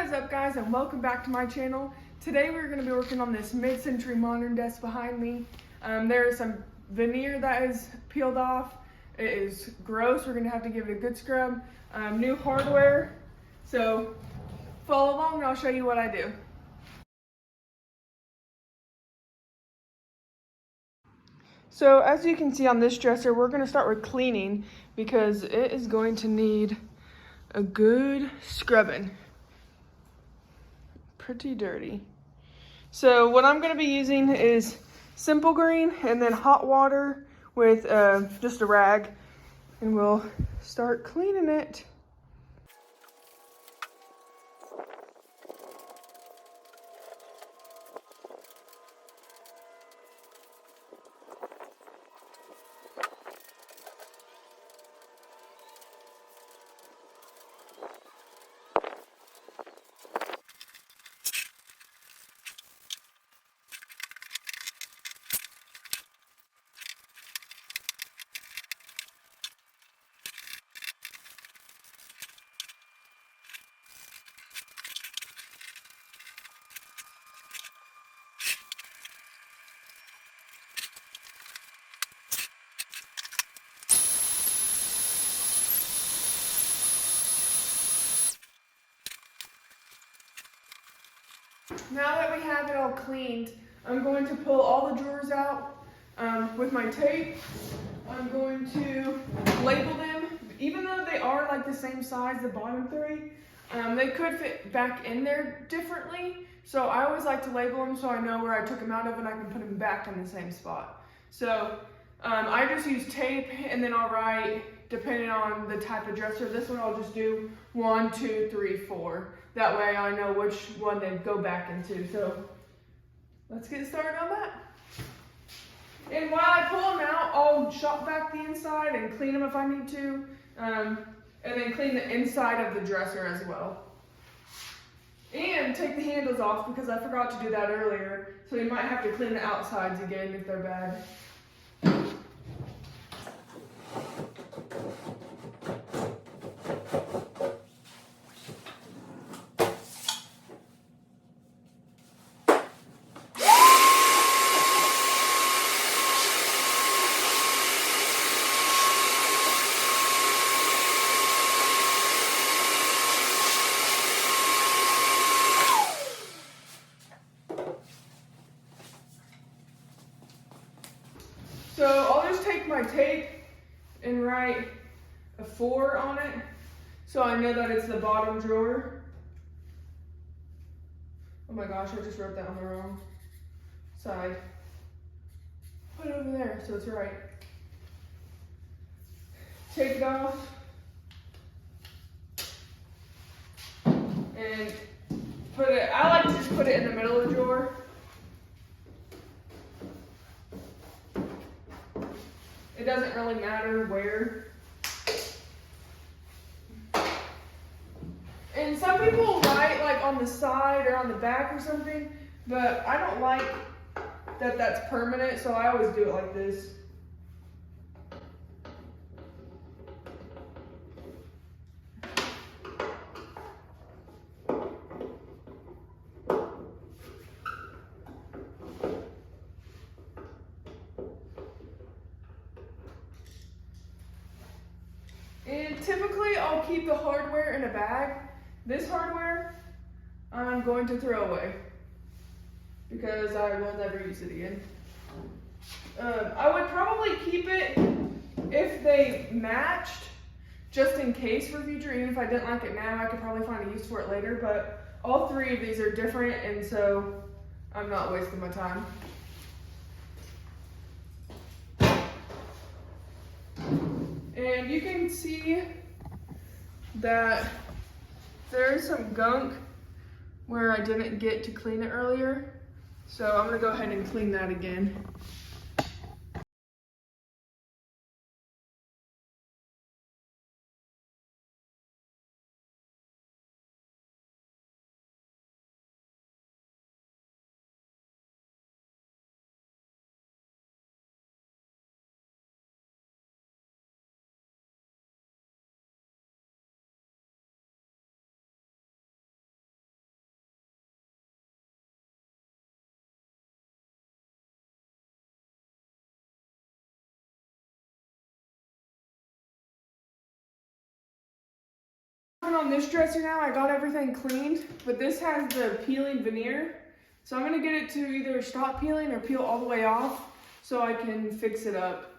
What is up, guys, and welcome back to my channel. Today we're going to be working on this mid-century modern desk behind me. There is some veneer that is peeled off. It is gross. We're going to have to give it a good scrub. New hardware. So follow along and I'll show you what I do. So as you can see on this dresser, we're going to start with cleaning because it is going to need a good scrubbing. Pretty dirty. So what I'm going to be using is simple green and then hot water with just a rag, and we'll start cleaning it. Now that we have it all cleaned, I'm going to pull all the drawers out with my tape. I'm going to label them. Even though they are like the same size, the bottom three, they could fit back in there differently. So I always like to label them so I know where I took them out of and I can put them back in the same spot. So I just use tape, and then I'll write, depending on the type of dresser. This one I'll just do 1, 2, 3, 4. That way I know which one they go back into. So let's get started on that. And while I pull them out, I'll shop back the inside and clean them if I need to. And then clean the inside of the dresser as well. And take the handles off because I forgot to do that earlier. So you might have to clean the outsides again if they're bad. So I'll just take my tape and write a 4 on it, so I know that it's the bottom drawer. Oh my gosh, I just wrote that on the wrong side. Put it over there so it's right. Take it off. And put it, I like to just put it in the middle of the drawer. It doesn't really matter where. And some people write like on the side or on the back or something, but I don't like that that's permanent, so I always do it like this. And typically I'll keep the hardware in a bag. This hardware I'm going to throw away because I will never use it again. I would probably keep it if they matched, just in case for future. Even if I didn't like it now, I could probably find a use for it later, but all 3 of these are different, and so I'm not wasting my time. And you can see that there's some gunk where I didn't get to clean it earlier. So I'm gonna go ahead and clean that again. On this dresser now, I got everything cleaned, but this has the peeling veneer. So I'm gonna get it to either stop peeling or peel all the way off so I can fix it up.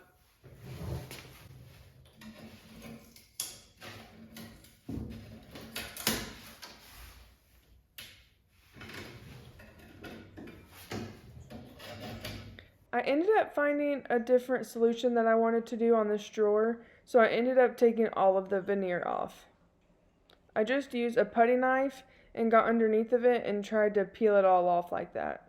I ended up finding a different solution that I wanted to do on this drawer, so I ended up taking all of the veneer off. I just used a putty knife and got underneath of it and tried to peel it all off like that.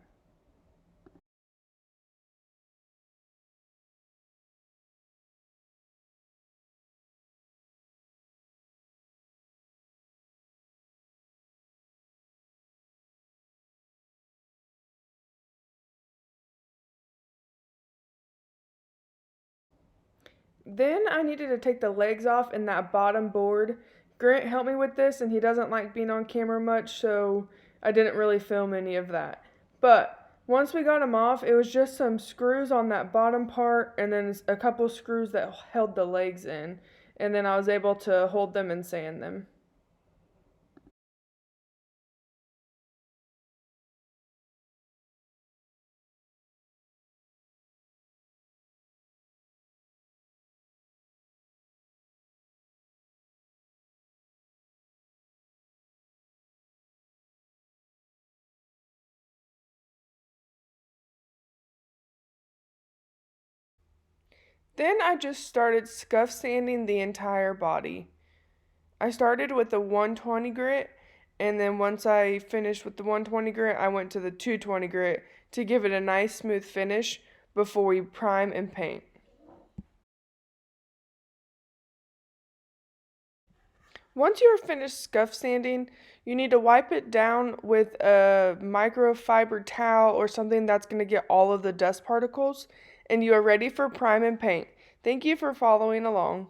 Then I needed to take the legs off in that bottom board. Grant helped me with this and he doesn't like being on camera much, so I didn't really film any of that. But once we got them off, it was just some screws on that bottom part and then a couple screws that held the legs in. And then I was able to hold them and sand them. Then I just started scuff sanding the entire body. I started with the 120 grit, and then once I finished with the 120 grit, I went to the 220 grit to give it a nice smooth finish before we prime and paint. Once you're finished scuff sanding, you need to wipe it down with a microfiber towel or something that's going to get all of the dust particles, and you are ready for prime and paint. Thank you for following along.